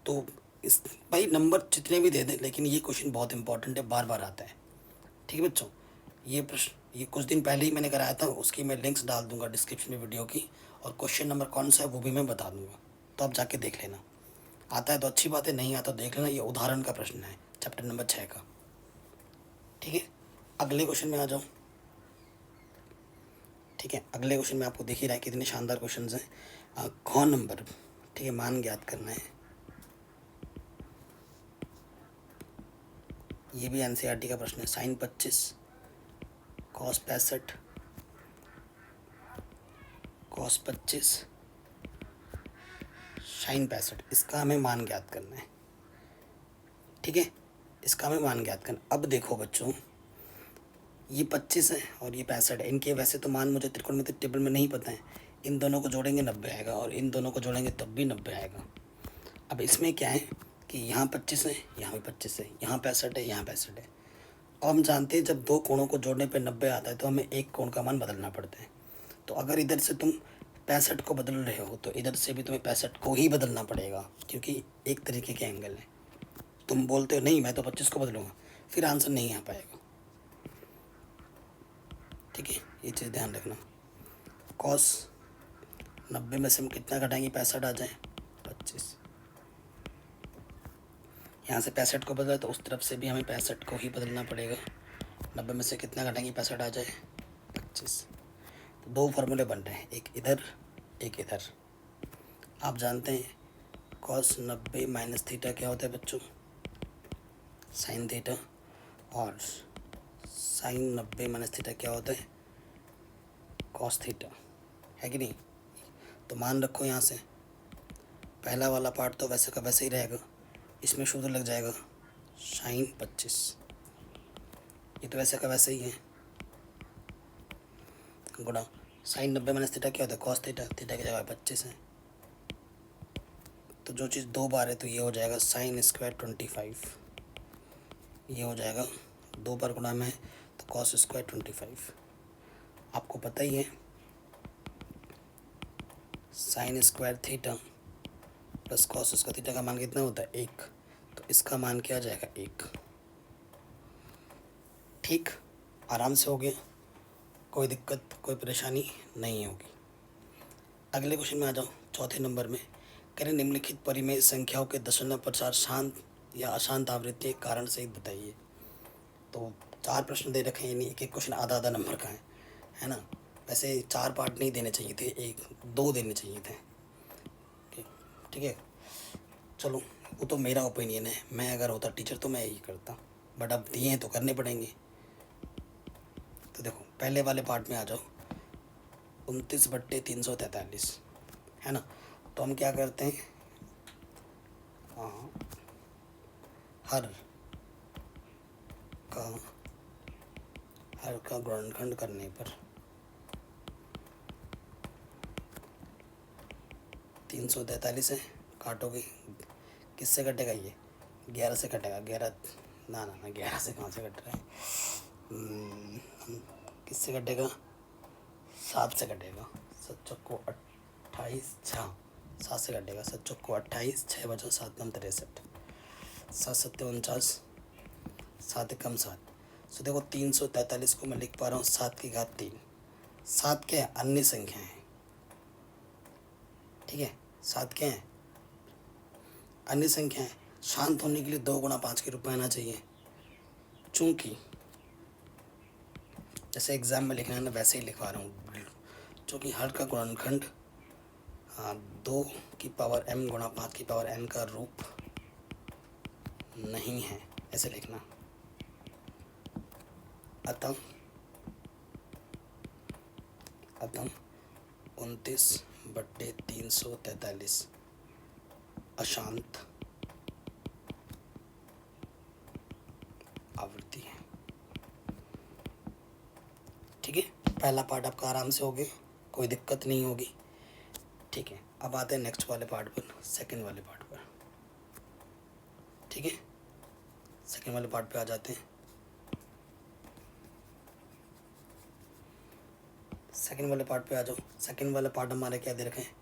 तो इस भाई नंबर जितने भी दे दें, लेकिन ये क्वेश्चन बहुत इंपॉर्टेंट है, बार बार आता है, ठीक है बच्चों। ये प्रश्न ये कुछ दिन पहले ही मैंने कराया था, उसकी मैं लिंक्स डाल दूंगा डिस्क्रिप्शन में वीडियो की, और क्वेश्चन नंबर कौन सा है वो भी मैं बता दूंगा, तो आप जाके देख लेना। आता है तो अच्छी बात है, नहीं आता तो देख लेना। ये उदाहरण का प्रश्न है चैप्टर नंबर 6 का, ठीक है। अगले क्वेश्चन में आ जाओ, ठीक है। अगले क्वेश्चन में आपको दिख ही रहा है कितने शानदार क्वेश्चन हैं। कौन नंबर, ठीक है, मान ज्ञात करना है। ये भी NCERT का प्रश्न है। साइन 25 कॉस 65 कॉस 25 साइन 65, इसका हमें मान ज्ञात करना है, ठीक है, इसका हमें मान ज्ञात करना। अब देखो बच्चों, ये 25 है और ये 65 है, इनके वैसे तो मान मुझे त्रिकोणमिति टेबल में नहीं पता है। इन दोनों को जोड़ेंगे 90 आएगा, और इन दोनों को जोड़ेंगे तब भी 90 आएगा। अब इसमें क्या है कि यहाँ 25 है, यहाँ भी 25 है, यहाँ 65 है, यहाँ 65 है। अब हम जानते हैं जब 2 कोणों को जोड़ने पे 90 आता है तो हमें एक कोण का मान बदलना पड़ता है। तो अगर इधर से तुम 65 को बदल रहे हो तो इधर से भी तुम्हें 65 को ही बदलना पड़ेगा, क्योंकि एक तरीके के एंगल है। तुम बोलते हो नहीं मैं तो 25 को बदलूँगा, फिर आंसर नहीं आ पाएगा, ठीक है, ये चीज़ ध्यान रखना। कॉस 90 में से हम कितना घटाएंगे 65 आ जाए 25, यहाँ से 65 को बदला तो उस तरफ से भी हमें 65 को ही बदलना पड़ेगा। 90 में से कितना घटाएंगे 65 आ जाए 25। तो 2 फार्मूले बन रहे हैं, एक इधर एक इधर। आप जानते हैं कॉस 90 माइनस थीटा क्या होता है बच्चों, साइन थीटा, और साइन 90 माइनस थीटा क्या होता है कॉस थीटा, है कि नहीं। तो मान रखो यहाँ से पहला वाला पार्ट तो वैसे का वैसे ही रहेगा, इसमें सूत्र लग जाएगा साइन 25, ये तो वैसे का वैसे ही है, गुणा साइन 90 माइनस थीटा क्या होता है कॉस थीटा, थीटा की जगह 25 है, तो जो चीज़ 2 बार है तो ये हो जाएगा साइन स्क्वायर 25, ये हो जाएगा 2 बार गुणा में है तो कॉस स्क्वायर 25। आपको पता ही है sine square theta plus cos square theta का मान कितना होता है 1, तो इसका मान क्या आ जाएगा 1। ठीक, आराम से हो गया, कोई दिक्कत कोई परेशानी नहीं होगी। अगले क्वेश्चन में आ जाओ, चौथे नंबर में कह रहे निम्नलिखित परिमेय संख्याओं के दशमलव प्रसार शांत या अशांत आवृत्ति के कारण सहित बताइए। तो 4 प्रश्न दे रखे हैं, यानी एक क्वेश्चन आधा आधा नंबर का है ना। वैसे 4 पार्ट नहीं देने चाहिए थे, 1-2 देने चाहिए थे। ठीक है, चलो वो तो मेरा ओपिनियन है, मैं अगर होता टीचर तो मैं यही करता, बट अब दिए हैं तो करने पड़ेंगे। तो देखो पहले वाले पार्ट में आ जाओ, 29/343 है ना। तो हम क्या करते हैं, हर का गुणनखंड करने पर 343 है, काटोगे किससे कटेगा, ये 11 से कटेगा। 11 ना 11 से कहाँ से कट रहा है, किससे कटेगा, 7 से कटेगा। 7 चौको 28, 7 से कटेगा। 7 चौको 28, 6 बचा 7 9 63, 7 7 49, 7 एकम 7। सो देखो 343 को मैं लिख पा रहा हूँ 7 की घात 3। 7 क्या है, अन्य संख्या है। ठीक है, 7 क्या है, अन्य संख्या है। शांत होने के लिए 2 गुणा 5 के रूप में आना चाहिए। चूंकि जैसे एग्जाम में लिखना है ना, वैसे ही लिखवा रहा हूँ। चूँकि हर का गुणनखंड 2 की पावर m गुणा 5 की पावर n का रूप नहीं है, ऐसे लिखना। अतः 29/343 अशांत आवृत्ति है। ठीक है, पहला पार्ट आपका आराम से हो गया, कोई दिक्कत नहीं होगी। ठीक है, अब आते हैं नेक्स्ट वाले पार्ट पर, सेकंड वाले पार्ट पर। ठीक है, सेकंड वाले पार्ट पे आ जाते हैं। सेकंड वाले पार्ट पे आ जाओ। सेकंड वाला पार्ट हमारे क्या दे रखे हैं,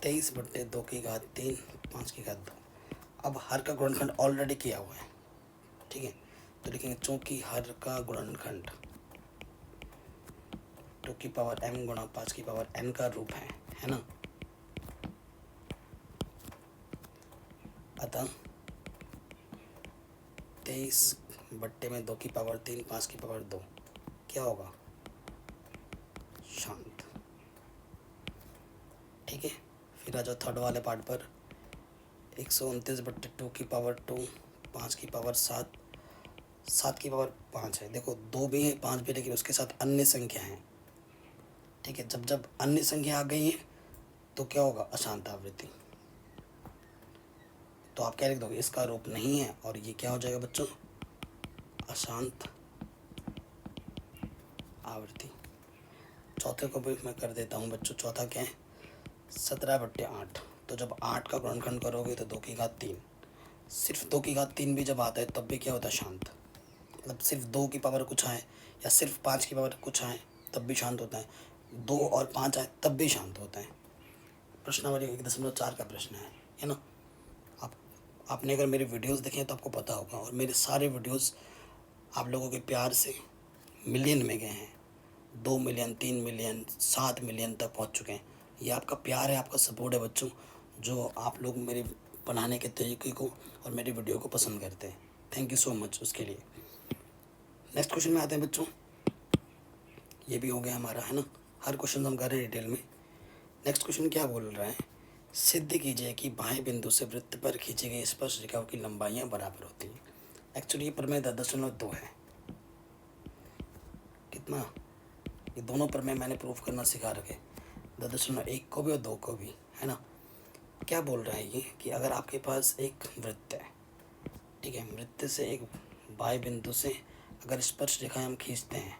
23/2 की घात 3 5 की घात 2। अब हर का गुणनखंड ऑलरेडी किया हुआ है। ठीक है, तो लिखेंगे चूँकि हर का गुणनखंड 2 की पावर m गुणा 5 की पावर n का रूप है ना। अतः 23/2 की पावर 3 5 की पावर 2 क्या होगा, शांत। ठीक है, फिर आ जाओ थर्ड वाले पार्ट पर। 129/2 की पावर 2 5 की पावर 7 7 की पावर 5 है। देखो 2 भी है 5 भी, लेकिन उसके साथ अन्य संख्या है। ठीक है, जब अन्य संख्या आ गई है तो क्या होगा, अशांत आवृत्ति। तो आप क्या लिख दोगे, इसका रूप नहीं है, और ये क्या हो जाएगा बच्चों, अशांत आवृत्ति। चौथे को भी मैं कर देता हूँ बच्चों। चौथा क्या है, 17/8। तो जब 8 का गुणनखंड करोगे तो 2 की घात 3, सिर्फ 2 की घात 3 भी जब आता है तब भी क्या होता है, शांत। मतलब सिर्फ 2 की पावर कुछ आए या सिर्फ 5 की पावर कुछ आए तब भी शांत होता है। 2 और 5 आए तब भी शांत होता है। प्रश्नावली 1.4 का प्रश्न है ना। आपने अगर मेरे वीडियोस देखे हैं तो आपको पता होगा, और मेरे सारे वीडियोस आप लोगों के प्यार से मिलियन में गए हैं। 2 मिलियन 3 मिलियन 7 मिलियन तक पहुंच चुके हैं। ये आपका प्यार है, आपका सपोर्ट है बच्चों, जो आप लोग मेरे बनाने के तरीके को और मेरे वीडियो को पसंद करते हैं। थैंक यू सो मच उसके लिए। नेक्स्ट क्वेश्चन में आते हैं बच्चों। ये भी हो गया हमारा, है ना। हर क्वेश्चन हम कर रहे हैं डिटेल में। नेक्स्ट क्वेश्चन क्या बोल रहा है, सिद्ध कीजिए कि बाह्य बिंदु से वृत्त पर खींची गई स्पर्श रेखाओं की लंबाइयाँ बराबर होती हैं। एक्चुअली ये प्रमेय 10.2 है। कितना, ये दोनों प्रमेय मैंने प्रूफ करना सिखा रखे, 10.1 को भी और 2 को भी, है ना। क्या बोल रहा है ये कि अगर आपके पास एक वृत्त है, ठीक है, वृत्त से एक बाह्य बिंदु से अगर स्पर्श रेखाएं हम खींचते हैं,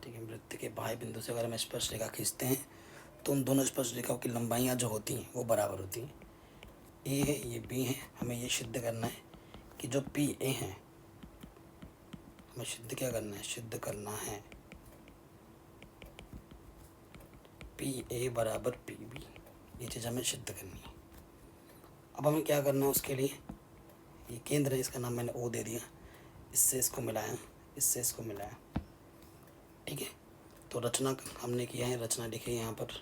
ठीक है, वृत्त के बाह्य बिंदु से अगर हम स्पर्श रेखा खींचते हैं तो उन दोनों स्पर्शरेखाओं की लंबाइयाँ जो होती हैं वो बराबर होती हैं। ए है, ये बी है, हमें ये सिद्ध करना है कि जो पी ए है, हमें सिद्ध क्या करना है, सिद्ध करना है पी ए बराबर पी बी, ये चीज़ हमें सिद्ध करनी है। अब हमें क्या करना है उसके लिए, ये केंद्र है, इसका नाम मैंने ओ दे दिया, इससे इसको मिलाया, इससे इसको मिलाया, ठीक है। तो रचना हमने किया है, रचना लिखी है यहाँ पर।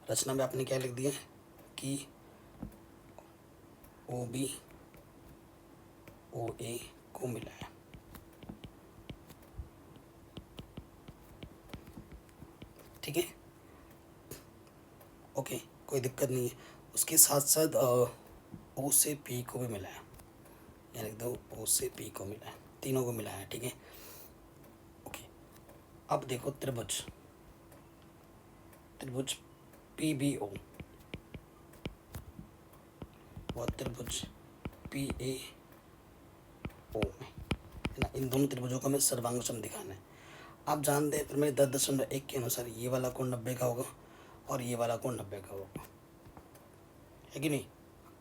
रचना में आपने क्या लिख दिया कि ओ बी ओ ए को मिलाया, ठीक है, ओके, कोई दिक्कत नहीं है। उसके साथ साथ ओ से पी को भी मिलाया, यानी लिख दो ओ से पी को मिलाया, तीनों को मिलाया, ठीक है, ओके। अब देखो त्रिभुज, त्रिभुज पी बी ओ और त्रिभुज पी ए ओ में, है ना, इन दोनों त्रिभुजों को हमें सर्वांग सम दिखाना है। आप जानते हैं प्रमेय 10.1 के अनुसार ये वाला कोण 90 का होगा और ये वाला कोण 90 का होगा, है कि नहीं।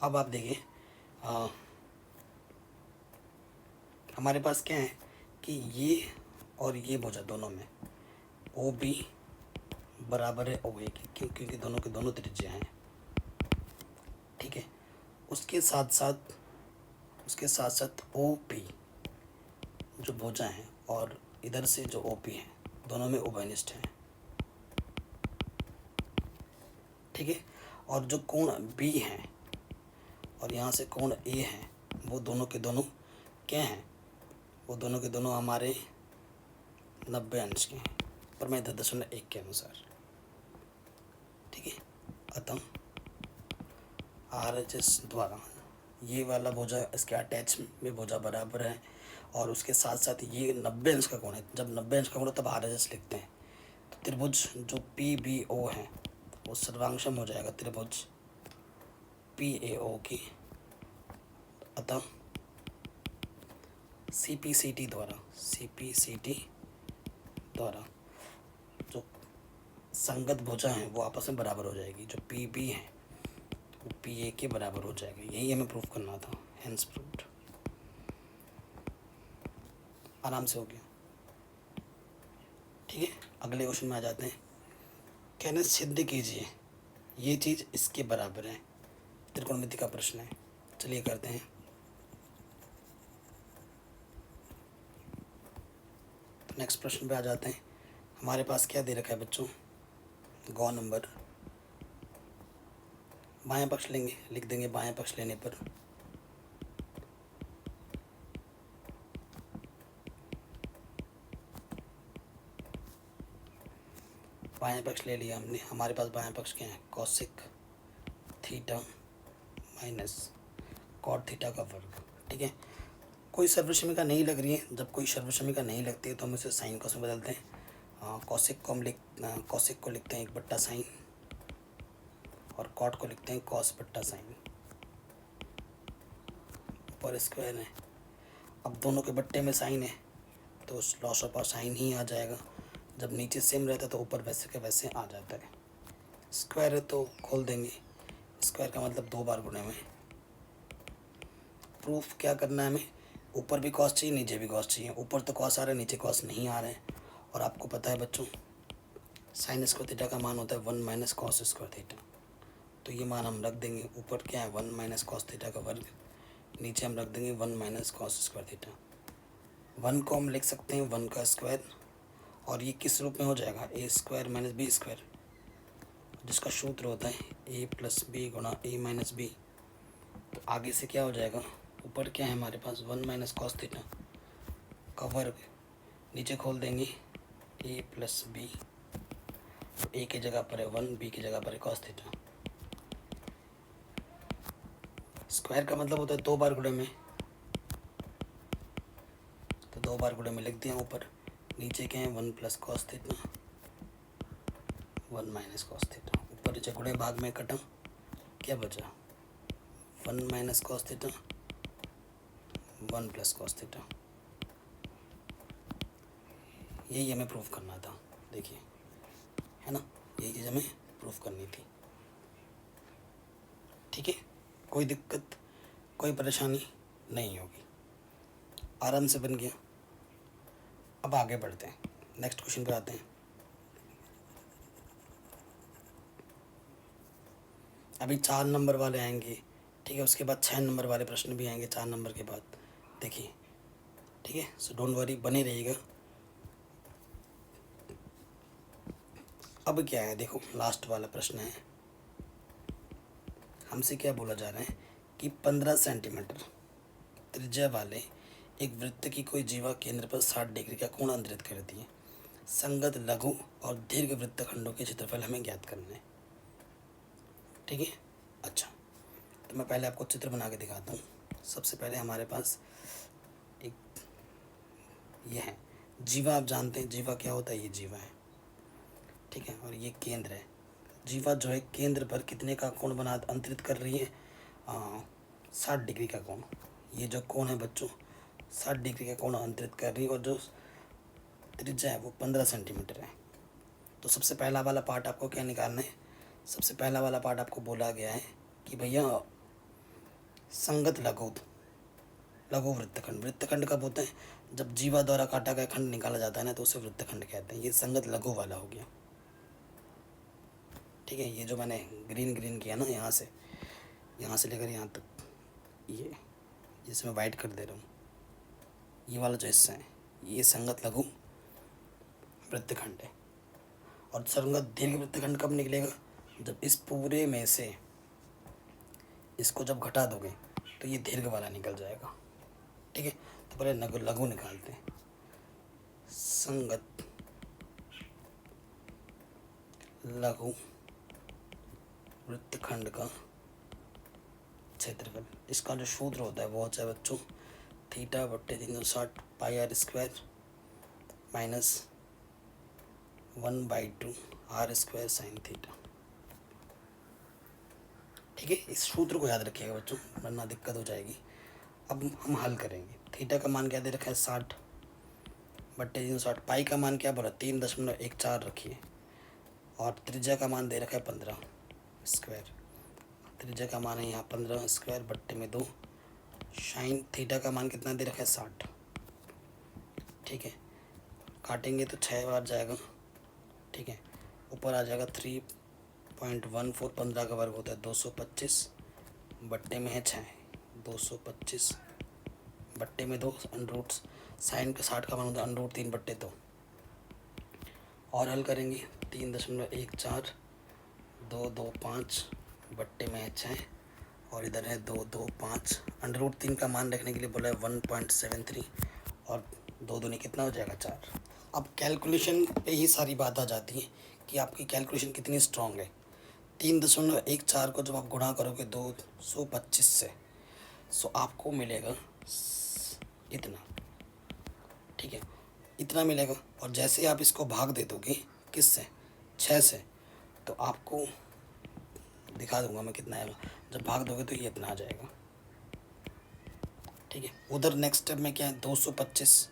अब आप देखिए हमारे पास क्या है कि ये और ये भुजा दोनों में ओ बी बराबर है ओ ए की, क्योंकि दोनों के दोनों त्रिज्या हैं, ठीक है। उसके साथ साथ ओ पी जो भुजा है और इधर से जो ओ पी है, दोनों में उभयनिष्ठ हैं, ठीक है। और जो कोण बी है और यहाँ से कोण ए है, वो दोनों के दोनों क्या हैं, वो दोनों के दोनों हमारे 90 अंश के हैं प्रमेय 10.1 के अनुसार, ठीक है। अतः RHS द्वारा ये वाला भुजा इसके अटैच में भुजा बराबर है और उसके साथ साथ ये 90 अंश का कोण है। जब 90 अंश का कोण है तब RHS लिखते हैं। तो त्रिभुज जो PBO है वो सर्वांगसम हो जाएगा त्रिभुज PAO की। अतः CPCT द्वारा जो संगत भुजा है वो आपस में बराबर हो जाएगी, जो PB है वो PA के बराबर हो जाएगा। यही हमें प्रूफ करना था, हेंस प्रूव्ड। आराम से हो गया, ठीक है। अगले क्वेश्चन में आ जाते हैं। कहना सिद्ध कीजिए ये चीज़ इसके बराबर है, त्रिकोणमिति का प्रश्न है। चलिए करते हैं। तो नेक्स्ट प्रश्न पे आ जाते हैं। हमारे पास क्या दे रखा है बच्चों, गौ नंबर, बाएं पक्ष लेंगे, लिख देंगे बाएं पक्ष लेने पर बाएं पक्ष ले लिया हमने। हमारे पास बाएं पक्ष क्या है, cosec theta minus cot theta का वर्ग, ठीक है। कोई सर्वसमीका नहीं लग रही है, जब कोई सर्वसमीका नहीं लगती है तो हम इसे साइन कॉस में बदलते हैं। कॉसिक को लिखते हैं 1/sin और कॉट को लिखते हैं cos/sin, ऊपर स्क्वायर है। अब दोनों के बट्टे में साइन है तो लॉस ऑफ साइन ही आ जाएगा। जब नीचे सेम रहता है तो ऊपर वैसे के वैसे आ जाता है। स्क्वायर है तो खोल देंगे, स्क्वायर का मतलब 2 बार गुणे में। प्रूफ क्या करना है हमें, ऊपर भी कॉस चाहिए नीचे भी कॉस चाहिए। ऊपर तो कॉस आ रहा है, नीचे कॉस नहीं आ रहा है। और आपको पता है बच्चों साइन स्क्वायर थीटा का मान होता है 1 - cos स्क्वायर थीटा। तो ये मान हम रख देंगे। ऊपर क्या है 1 - cos थीटा का वर्ग, नीचे हम रख देंगे 1 - cos स्क्वायर थीटा। 1 को हम लिख सकते हैं 1 का स्क्वायर, और ये किस रूप में हो जाएगा, a² - b², जिसका सूत्र होता है a + b × a - b। तो आगे से क्या हो जाएगा, ऊपर क्या है हमारे पास 1 - cos थीटा का वर्ग, नीचे खोल देंगे a + b, तो a की जगह पर है 1, b की जगह पर है cos थीटा। स्क्वायर का मतलब होता है 2 बार गुणे में, तो 2 बार गुणे में लिख दिया ऊपर। नीचे क्या है 1 + cos थीटा 1 - cos थीटा। ऊपर नीचे गुणे भाग में कटा, क्या बचा 1 - cos थीटा 1 + cos थीटा। यही हमें प्रूफ करना था। देखिए है ना। यही चीज़ हमें प्रूफ करनी थी। ठीक है, कोई दिक्कत कोई परेशानी नहीं होगी, आराम से बन गया। अब आगे बढ़ते हैं, नेक्स्ट क्वेश्चन पर आते हैं। अभी 4 नंबर वाले आएंगे, ठीक है, उसके बाद 6 नंबर वाले प्रश्न भी आएंगे 4 नंबर के बाद, देखिए। ठीक है, सो डोंट वरी, बने रहिएगा। अब क्या है, देखो लास्ट वाला प्रश्न है। हमसे क्या बोला जा रहा है कि 15 सेंटीमीटर त्रिज्या वाले एक वृत्त की कोई जीवा केंद्र पर 60 डिग्री का कोण अंतरित करती है। संगत लघु और दीर्घ वृत्तखंडों के क्षेत्रफल हमें ज्ञात करना है। ठीक है, अच्छा, तो मैं पहले आपको चित्र बना के दिखाता हूँ। सबसे पहले हमारे पास एक ये है जीवा। आप जानते हैं जीवा क्या होता है, ये जीवा है। ठीक है, और ये केंद्र है। जीवा जो है केंद्र पर कितने का कोण बना अंतरित कर रही है, 60 डिग्री का कोण। ये जो कोण है बच्चों 60 डिग्री का कोण अंतरित कर रही है, और जो त्रिज्या है वो 15 सेंटीमीटर है। तो सबसे पहला वाला पार्ट आपको क्या निकालना है, सबसे पहला वाला पार्ट आपको बोला गया है कि भैया संगत लघु वृत्तखंड। वृत्तखंड कब होते हैं, जब जीवा द्वारा काटा गया खंड निकाला जाता है ना, तो उसे वृत्तखंड कहते हैं। ये संगत लघु वाला हो गया। ठीक है, ये जो मैंने ग्रीन किया ना, यहाँ से लेकर यहाँ तक, ये जिसे मैं वाइट कर दे रहा हूँ, ये वाला जो हिस्सा है ये संगत लघु वृत्तखंड है। और संगत दीर्घ वृत्तखंड कब निकलेगा, जब इस पूरे में से इसको जब घटा दोगे तो ये दीर्घ वाला निकल जाएगा। ठीक है, तो पहले लघु निकालते हैं। संगत लघु वृत्तखंड का क्षेत्रफल, इसका जो सूत्र होता है वो होता है बच्चों थीटा बट्टे 360 pi r square minus 1/2 r square sine theta. ठीक है, इस सूत्र को याद रखिएगा बच्चों, वरना दिक्कत हो जाएगी। अब हम हल करेंगे। थीटा का मान क्या दे रखा है 60 बट्टे 360, पाई का मान क्या बोला 3.14 रखिए, और त्रिज्या का मान दे रखा है 15 स्क्वायर। त्रिज्या का मान है यहाँ 15 स्क्वायर बट्टे में 2, साइन थीटा का मान कितना दे रखा है 60। ठीक है, काटेंगे तो 6 बार जाएगा। ठीक है, ऊपर आ जाएगा 3.14, 15 का वर्ग होता है 225 बट्टे में है 6, 225 बट्टे में 2 अंडरूट, साइन का 60 का मान होता है √3 बट्टे 2। और हल करेंगे 3.14 225 बट्टे में है 6, और इधर है 225, √3 का मान रखने के लिए बोला है 1.73, और 2 दूनी कितना हो जाएगा 4। अब कैलकुलेशन पे ही सारी बात आ जाती है कि आपकी कैलकुलेशन कितनी स्ट्रांग है। 3.14 को जब आप गुणा करोगे 225 से, सो आपको मिलेगा इतना। ठीक है, इतना मिलेगा, और जैसे आप इसको भाग दे दोगे किससे 6 से, तो आपको दिखा दूंगा मैं कितना आएगा। जब भाग दोगे तो ये इतना आ जाएगा। ठीक है, उधर नेक्स्ट स्टेप में क्या है 225,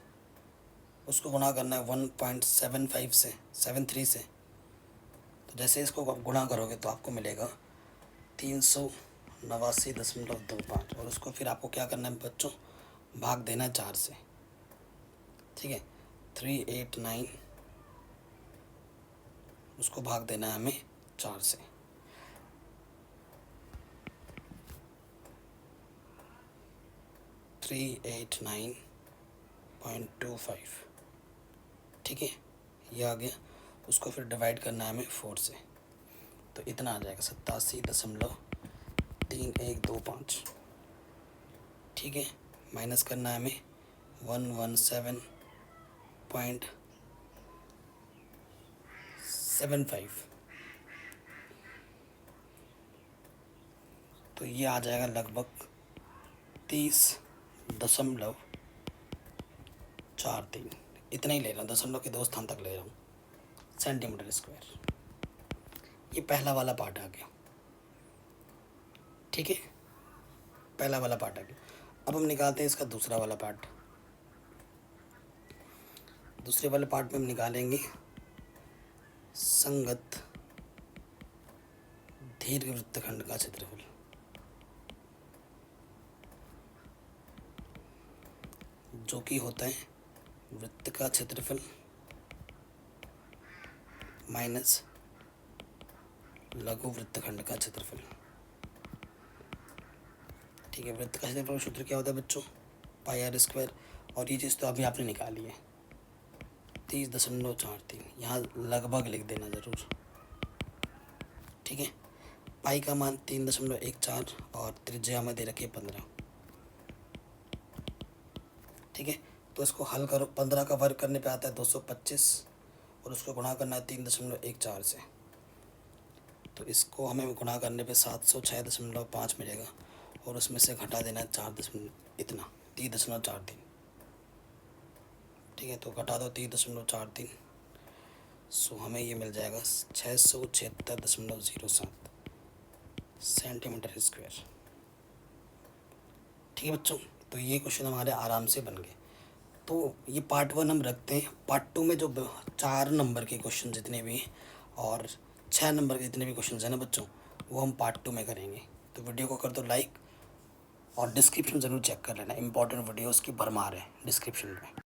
उसको गुणा करना है 1.75 से 73 से, तो जैसे इसको आप गुणा करोगे तो आपको मिलेगा 389.25, और उसको फिर आपको क्या करना है बच्चों, भाग देना है 4 से। ठीक है, 389, उसको भाग देना है हमें 4 से। $389.25। ठीक है, ये आ गया। उसको फिर डिवाइड करना है हमें 4 से, तो इतना आ जाएगा 87.3125। ठीक है, माइनस करना है हमें 117.75, तो ये आ जाएगा लगभग 30.43। इतना ही ले रहा हूँ, दशमलव के 2 स्थान तक ले रहा हूँ, सेंटीमीटर स्क्वायर। ये पहला वाला पार्ट आ गया। ठीक है, पहला वाला पार्ट आ गया। अब हम निकालते हैं इसका दूसरा वाला पार्ट। दूसरे वाले पार्ट में हम निकालेंगे संगत दीर्घ वृत्तखंड का क्षेत्रफल। जो कि होता है वृत्त का क्षेत्रफल माइनस लघु वृत्तखंड का क्षेत्रफल। ठीक है, वृत्त का क्षेत्रफल सूत्र क्या होता है बच्चों? पाई आर स्क्वायर। और ये चीज़ तो अभी आपने निकाली है 30.43। यहाँ लगभग लिख देना ज़रूर। ठीक है, पाई का मान 3.14 और त्रिज्या में दे रखी है 15। ठीक है, तो इसको हल करो। 15 का वर्ग करने पे आता है 225 और उसको गुणा करना है 3.14 से। तो इसको हमें गुणा करने पे 706.5 मिलेगा और उसमें से घटा देना है 3.43। ठीक है, तो घटा दो 3.43। सो हमें ये मिल जाएगा 676.07 सेंटीमीटर स्क्वायर। ठीक है बच्चों, तो ये क्वेश्चन हमारे आराम से बन गए। तो ये पार्ट 1 हम रखते हैं। पार्ट 2 में जो 4 नंबर के क्वेश्चन जितने भी और 6 नंबर के जितने भी क्वेश्चन हैं ना बच्चों, वो हम पार्ट 2 में करेंगे। तो वीडियो को कर दो लाइक और डिस्क्रिप्शन ज़रूर चेक कर लेना। इंपॉर्टेंट वीडियोस की भरमार है डिस्क्रिप्शन में।